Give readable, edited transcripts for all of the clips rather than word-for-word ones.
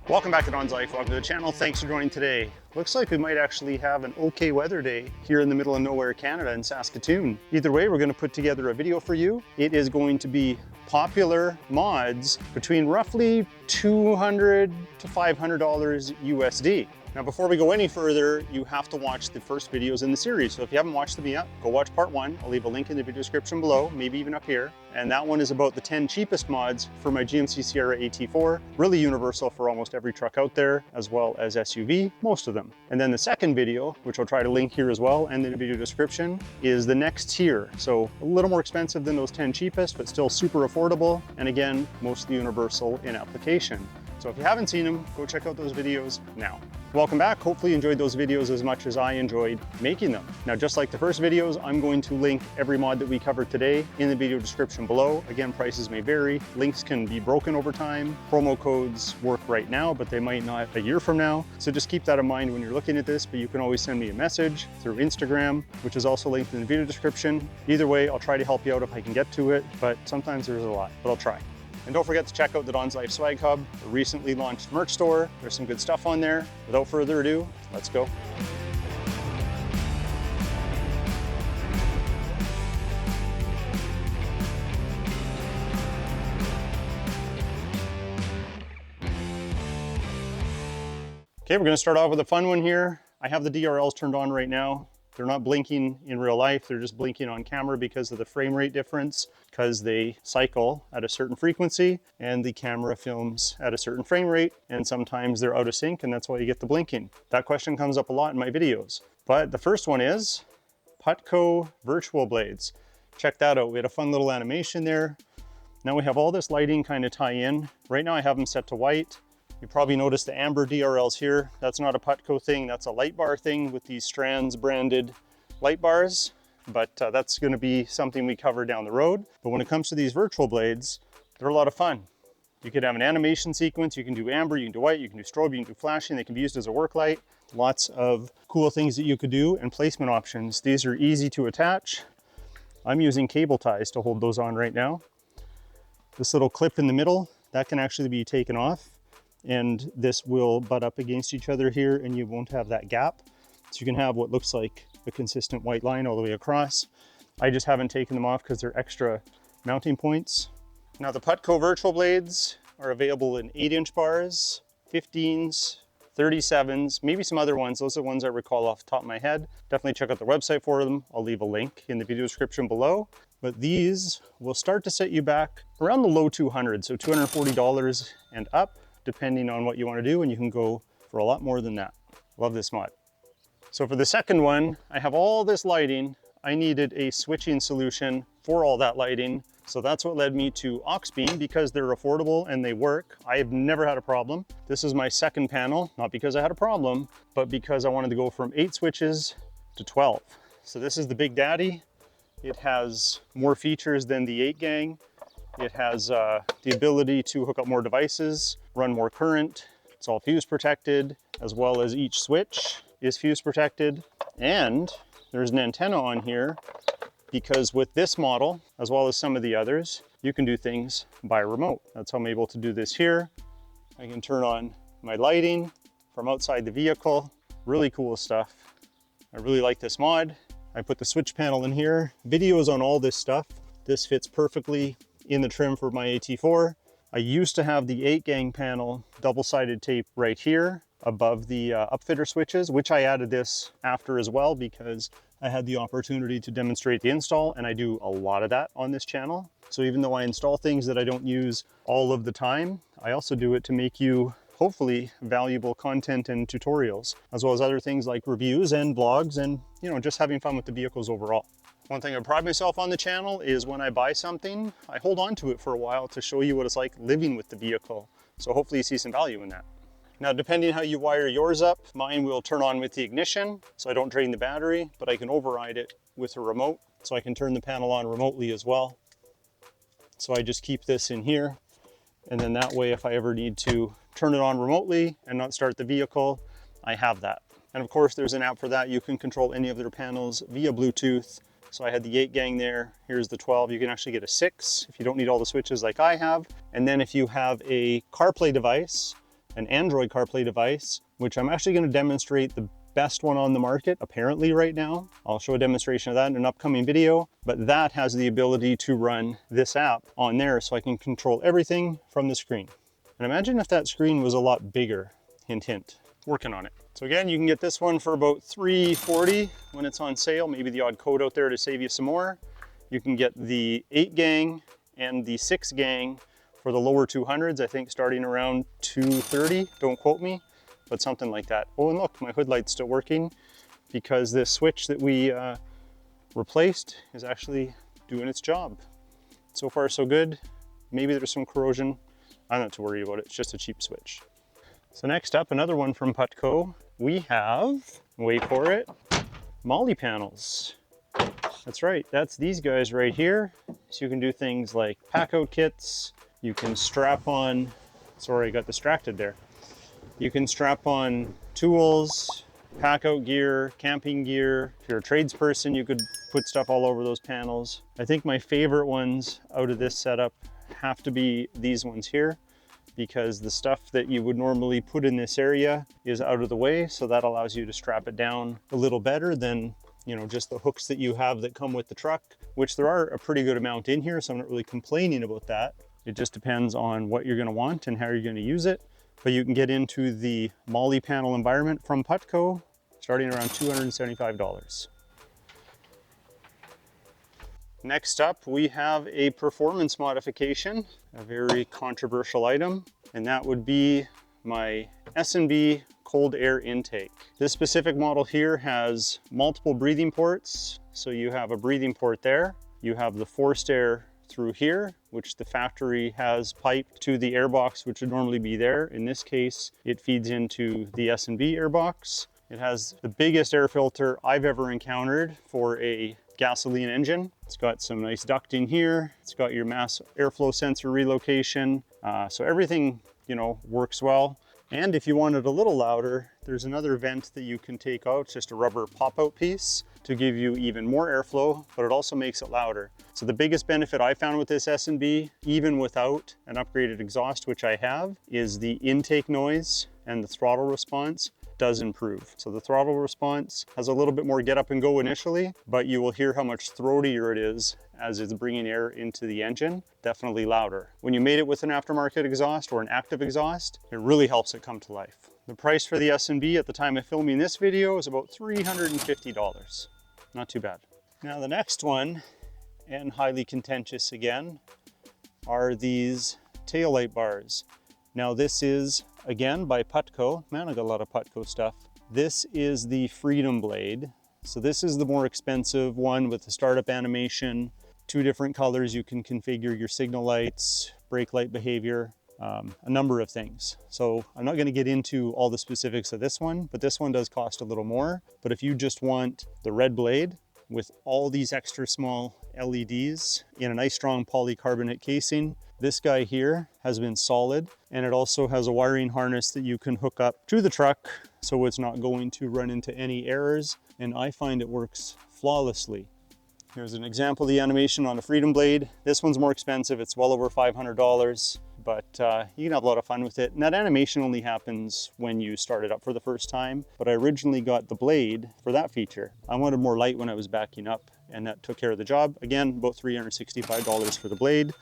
Welcome back to DONSLIFE. Welcome to the channel. Thanks for joining today. Looks like we might actually have an okay weather day here in the middle of nowhere, Canada in Saskatoon. Either way, we're going to put together a video for you. It is going to be popular mods between roughly $200 to $500 USD. Now, before we go any further, you have to watch the first videos in the series. So if you haven't watched them yet, go watch part 1. I'll leave a link in the video description below, maybe even up here. And that one is about the 10 cheapest mods for my GMC Sierra AT4. Really universal for almost every truck out there, as well as SUV, most of them. And then the second video, which I'll try to link here as well and in the video description, is the next tier. So a little more expensive than those 10 cheapest, but still super affordable. And again, mostly universal in application. So if you haven't seen them, go check out those videos now. Welcome back. Hopefully you enjoyed those videos as much as I enjoyed making them. Now, just like the first videos, I'm going to link every mod that we covered today in the video description below. Again, prices may vary. Links can be broken over time. Promo codes work right now, but they might not a year from now. So just keep that in mind when you're looking at this, but you can always send me a message through Instagram, which is also linked in the video description. Either way, I'll try to help you out if I can get to it, but sometimes there's a lot, but I'll try. And don't forget to check out the DONSLIFE Swag Hub, the recently launched merch store. There's some good stuff on there. Without further ado, let's go. Okay, we're gonna start off with a fun one here. I have the DRLs turned on right now. They're not blinking in real life, they're just blinking on camera because of the frame rate difference, because they cycle at a certain frequency and the camera films at a certain frame rate, and sometimes they're out of sync and that's why you get the blinking. That question comes up a lot in my videos. But the first one is Putco virtual blades. Check that out, we had a fun little animation there. Now we have all this lighting kind of tie in. Right now I have them set to white. You probably noticed the amber DRLs here. That's not a Putco thing, that's a light bar thing with these Strands branded light bars, but that's gonna be something we cover down the road. But when it comes to these virtual blades, they're a lot of fun. You could have an animation sequence, you can do amber, you can do white, you can do strobe, you can do flashing, they can be used as a work light. Lots of cool things that you could do and placement options. These are easy to attach. I'm using cable ties to hold those on right now. This little clip in the middle, that can actually be taken off, and this will butt up against each other here and you won't have that gap. So you can have what looks like a consistent white line all the way across. I just haven't taken them off because they're extra mounting points. Now the Putco virtual blades are available in 8-inch bars, 15s, 37s, maybe some other ones. Those are the ones I recall off the top of my head. Definitely check out the website for them. I'll leave a link in the video description below. But these will start to set you back around the low 200s, so $240 and up, depending on what you want to do, and you can go for a lot more than that. Love this mod. So for the second one, I have all this lighting. I needed a switching solution for all that lighting. So that's what led me to OxBeam, because they're affordable and they work. I have never had a problem. This is my second panel, not because I had a problem, but because I wanted to go from 8 switches to 12. So this is the Big Daddy. It has more features than the 8 gang. It has the ability to hook up more devices, run more current. It's all fuse protected, as well as each switch is fuse protected. And there's an antenna on here because with this model, as well as some of the others, you can do things by remote. That's how I'm able to do this here. I can turn on my lighting from outside the vehicle. Really cool stuff. I really like this mod. I put the switch panel in here. Videos on all this stuff. This fits perfectly in the trim for my AT4. I used to have the 8 gang panel double-sided tape right here above the upfitter switches, which I added this after as well because I had the opportunity to demonstrate the install, and I do a lot of that on this channel. So even though I install things that I don't use all of the time, I also do it to make you hopefully valuable content and tutorials, as well as other things like reviews and blogs and, you know, just having fun with the vehicles overall. One thing I pride myself on the channel is when I buy something, I hold on to it for a while to show you what it's like living with the vehicle. So hopefully you see some value in that. Now, depending how you wire yours up, mine will turn on with the ignition, so I don't drain the battery, but I can override it with a remote, so I can turn the panel on remotely as well. So I just keep this in here, and then that way, if I ever need to turn it on remotely and not start the vehicle, I have that. And of course, there's an app for that. You can control any of their panels via Bluetooth. So I had the 8 gang there, here's the 12. You can actually get a 6 if you don't need all the switches like I have. And then if you have a CarPlay device, an Android CarPlay device, which I'm actually going to demonstrate the best one on the market apparently right now. I'll show a demonstration of that in an upcoming video, but that has the ability to run this app on there so I can control everything from the screen. And imagine if that screen was a lot bigger. Hint, hint. Working on it. So again, you can get this one for about $340 when it's on sale. Maybe the odd code out there to save you some more. You can get the 8 gang and the 6 gang for the lower 200s, I think starting around $230. Don't quote me, but something like that. Oh, and look, my hood light's still working because this switch that we replaced is actually doing its job. So far, so good. Maybe there's some corrosion. I'm not too worried about it. It's just a cheap switch. So next up, another one from Putco. We have, wait for it, MOLLE panels. That's right, that's these guys right here. So you can do things like pack out kits. You can strap on, sorry, I got distracted there. You can strap on tools, pack out gear, camping gear. If you're a tradesperson, you could put stuff all over those panels. I think my favorite ones out of this setup have to be these ones here, because the stuff that you would normally put in this area is out of the way. So that allows you to strap it down a little better than, you know, just the hooks that you have that come with the truck, which there are a pretty good amount in here. So I'm not really complaining about that. It just depends on what you're gonna want and how you're gonna use it. But you can get into the MOLLE panel environment from Putco starting around $275. Next up, we have a performance modification, a very controversial item, and that would be my S&B cold air intake. This specific model here has multiple breathing ports. So you have a breathing port there. You have the forced air through here, which the factory has piped to the airbox, which would normally be there. In this case, it feeds into the S&B airbox. It has the biggest air filter I've ever encountered for a gasoline engine. It's got some nice ducting here. It's got your mass airflow sensor relocation. So everything, you know, works well. And if you want it a little louder, there's another vent that you can take out. It's just a rubber pop-out piece to give you even more airflow, but it also makes it louder. So the biggest benefit I found with this S&B, even without an upgraded exhaust, which I have, is the intake noise and the throttle response does improve. So the throttle response has a little bit more get up and go initially, but you will hear how much throatier it is as it's bringing air into the engine, definitely louder. When you made it with an aftermarket exhaust or an active exhaust, it really helps it come to life. The price for the S&B at the time of filming this video is about $350. Not too bad. Now the next one, and highly contentious again, are these taillight bars. Now this is, again, by Putco. Man, I got a lot of Putco stuff. This is the Freedom Blade. So this is the more expensive one with the startup animation, 2 different colors. You can configure your signal lights, brake light behavior, a number of things. So I'm not gonna get into all the specifics of this one, but this one does cost a little more. But if you just want the red blade with all these extra small LEDs in a nice strong polycarbonate casing, this guy here has been solid, and it also has a wiring harness that you can hook up to the truck so it's not going to run into any errors, and I find it works flawlessly. Here's an example of the animation on a Freedom Blade. This one's more expensive, it's well over $500, but you can have a lot of fun with it. And that animation only happens when you start it up for the first time, but I originally got the Blade for that feature. I wanted more light when I was backing up, and that took care of the job. Again, about $365 for the Blade.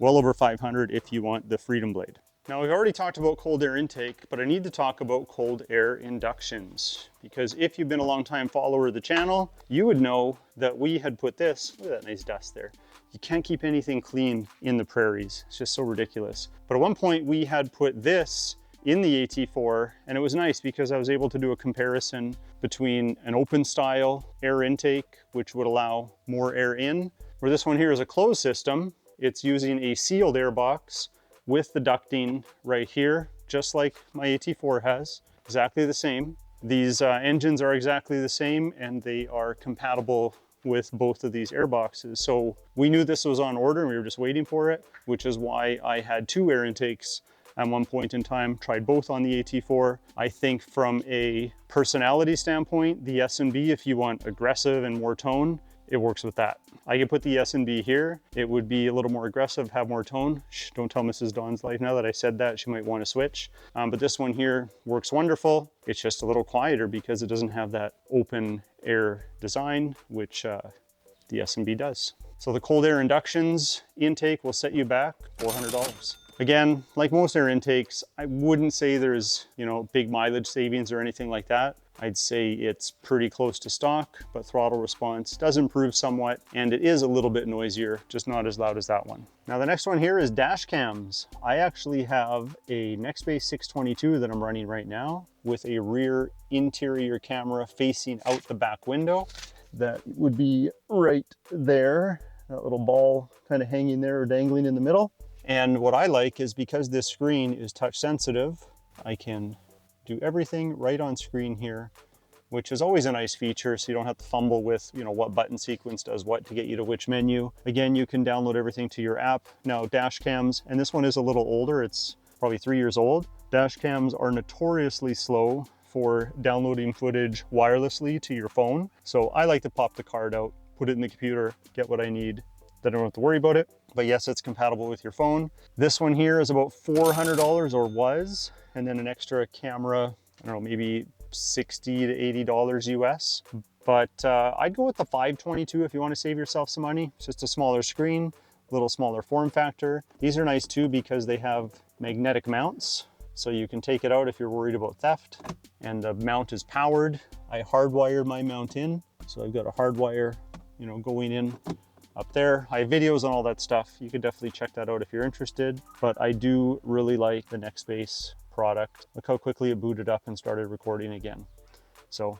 Well over $500 if you want the Freedom Blade. Now we've already talked about cold air intake, but I need to talk about cold air inductions, because if you've been a long time follower of the channel, you would know that we had put this, look at that nice dust there. You can't keep anything clean in the prairies. It's just so ridiculous. But at one point we had put this in the AT4, and it was nice because I was able to do a comparison between an open style air intake, which would allow more air in, where this one here is a closed system. It's using a sealed air box with the ducting right here, just like my AT4 has, exactly the same. These engines are exactly the same, and they are compatible with both of these air boxes. So we knew this was on order and we were just waiting for it, which is why I had 2 air intakes at one point in time, tried both on the AT4. I think from a personality standpoint, the S&B, if you want aggressive and more tone, it works with that. I could put the S&B here. It would be a little more aggressive, have more tone. Shh, don't tell Mrs. DONSLIFE now that I said that, she might want to switch. But this one here works wonderful. It's just a little quieter because it doesn't have that open air design, which the S&B does. So the cold air inductions intake will set you back $400. Again, like most air intakes, I wouldn't say there's, you know, big mileage savings or anything like that. I'd say it's pretty close to stock, but throttle response does improve somewhat, and it is a little bit noisier, just not as loud as that one. Now the next one here is dash cams. I actually have a Nextbase 622 that I'm running right now with a rear interior camera facing out the back window. That would be right there, that little ball kind of hanging there or dangling in the middle. And what I like is because this screen is touch sensitive, I can do everything right on screen here, which is always a nice feature, so you don't have to fumble with, you know, what button sequence does what to get you to which menu. Again, you can download everything to your app. Now dash cams, and this one is a little older, it's probably 3 years old. Dash cams are notoriously slow for downloading footage wirelessly to your phone. So I like to pop the card out, put it in the computer, get what I need, then I don't have to worry about it. But yes, it's compatible with your phone. This one here is about $400 or was, and then an extra camera, I don't know, maybe $60 to $80 US. But I'd go with the 522 if you want to save yourself some money. It's just a smaller screen, a little smaller form factor. These are nice too because they have magnetic mounts, so you can take it out if you're worried about theft. And the mount is powered. I hardwired my mount in, so I've got a hardwire, you know, going in up there. I have videos on all that stuff. You could definitely check that out if you're interested. But I do really like the Nextbase product. Look how quickly it booted up and started recording again. So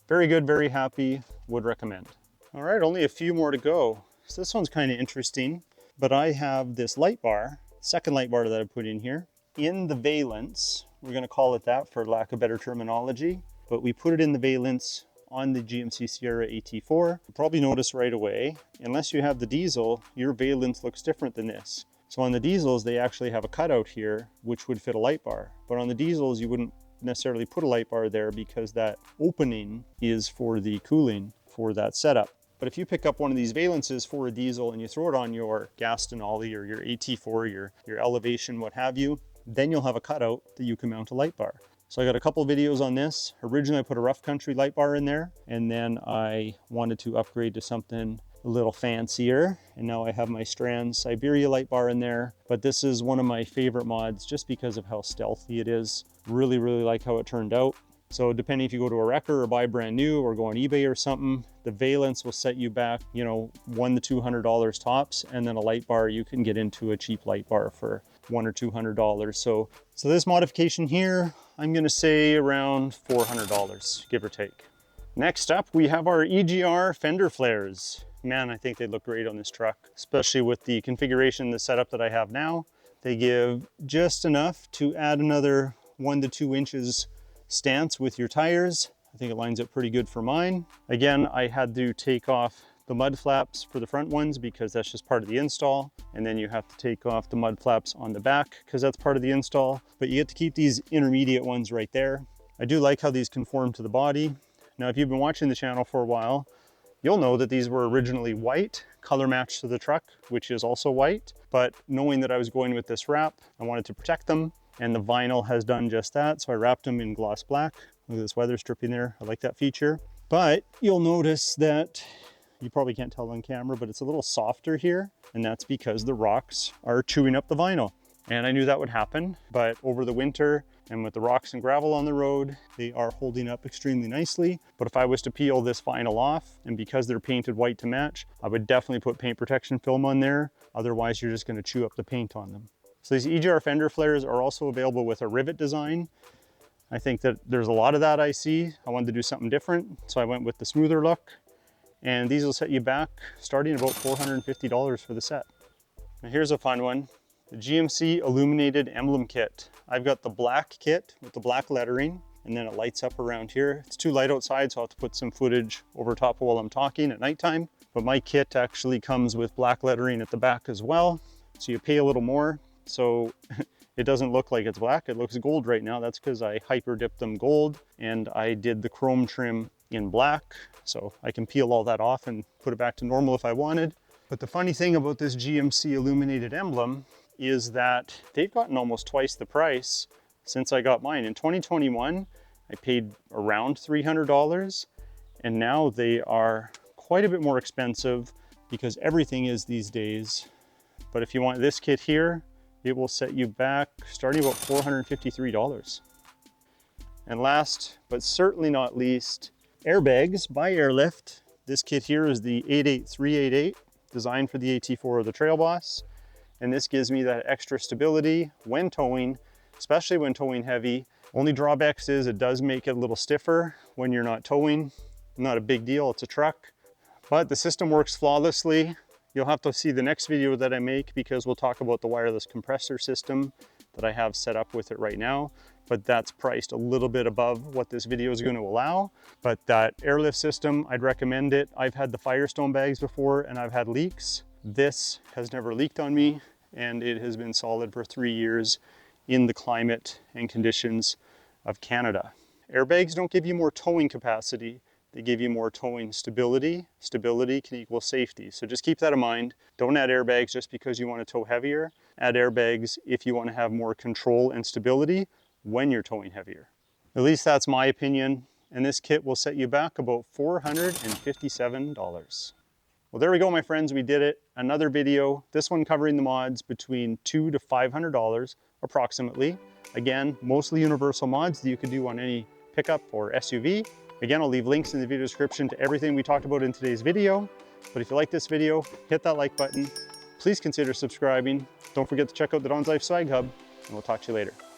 very good, very happy, would recommend. All right, only a few more to go. So this one's kind of interesting, but I have this light bar, second light bar that I put in here, in the valence. We're gonna call it that for lack of better terminology, but we put it in the valence on the GMC Sierra AT4. You'll probably notice right away, unless you have the diesel, your valence looks different than this. So on the diesels, they actually have a cutout here, which would fit a light bar. But on the diesels, you wouldn't necessarily put a light bar there because that opening is for the cooling for that setup. But if you pick up one of these valences for a diesel and you throw it on your gas Denali or your AT4, your Elevation, what have you, then you'll have a cutout that you can mount a light bar. So I got a couple videos on this. Originally I put a rough country light bar in there, and then I wanted to upgrade to something a little fancier, and now I have my Strand Siberia light bar in there. But this is one of my favorite mods just because of how stealthy it is. Really, really like how it turned out. So depending if you go to a wrecker or buy brand new or go on eBay or something, the valence will set you back, you know, $100 to $200 tops, and then a light bar, you can get into a cheap light bar for $100 or $200. So this modification here, I'm gonna say around $400, give or take. Next up, we have our EGR Fender flares. Man, I think they look great on this truck, especially with the configuration, the setup that I have now. They give just enough to add another 1 to 2 inches stance with your tires. I think it lines up pretty good for mine. Again, I had to take off the mud flaps for the front ones because that's just part of the install. And then you have to take off the mud flaps on the back because that's part of the install. But you get to keep these intermediate ones right there. I do like how these conform to the body. Now, if you've been watching the channel for a while, you'll know that these were originally white, color matched to the truck, which is also white. But knowing that I was going with this wrap, I wanted to protect them. And the vinyl has done just that. So I wrapped them in gloss black. Look at this weather stripping there. I like that feature. But you'll notice that you probably can't tell on camera, but it's a little softer here. And that's because the rocks are chewing up the vinyl. And I knew that would happen, but over the winter and with the rocks and gravel on the road, they are holding up extremely nicely. But if I was to peel this vinyl off, and because they're painted white to match, I would definitely put paint protection film on there. Otherwise, you're just gonna chew up the paint on them. So these EGR Fender flares are also available with a rivet design. I think that there's a lot of that I see. I wanted to do something different, so I went with the smoother look. And these will set you back starting about $450 for the set. Now here's a fun one. The GMC illuminated emblem kit. I've got the black kit with the black lettering, and then it lights up around here. It's too light outside, so I'll have to put some footage over top of while I'm talking at nighttime. But my kit actually comes with black lettering at the back as well. So you pay a little more. So it doesn't look like it's black, it looks gold right now. That's because I hyper dipped them gold, and I did the chrome trim in black, so I can peel all that off and put it back to normal if I wanted. But the funny thing about this GMC illuminated emblem is that they've gotten almost twice the price since I got mine. In 2021, I paid around $300, and now they are quite a bit more expensive because everything is these days. But if you want this kit here, it will set you back starting about $453. And last, but certainly not least, airbags by Airlift. This kit here is the 88388, designed for the AT4 or the Trail Boss. And this gives me that extra stability when towing, especially when towing heavy. Only drawbacks is it does make it a little stiffer when you're not towing. Not a big deal, it's a truck. But the system works flawlessly. You'll have to see the next video that I make because we'll talk about the wireless compressor system that I have set up with it right now. But that's priced a little bit above what this video is going to allow. But that airlift system, I'd recommend it. I've had the Firestone bags before and I've had leaks. This has never leaked on me and it has been solid for 3 years in the climate and conditions of Canada. Airbags don't give you more towing capacity. They give you more towing stability. Stability can equal safety. So just keep that in mind. Don't add airbags just because you want to tow heavier. Add airbags if you want to have more control and stability when you're towing heavier. At least that's my opinion. And this kit will set you back about $457. Well, there we go, my friends. We did it. Another video, this one covering the mods between $200 to $500 approximately. Again, mostly universal mods that you could do on any pickup or SUV. Again, I'll leave links in the video description to everything we talked about in today's video. But if you like this video, hit that like button. Please consider subscribing. Don't forget to check out the DONSLIFE Swag Hub, and we'll talk to you later.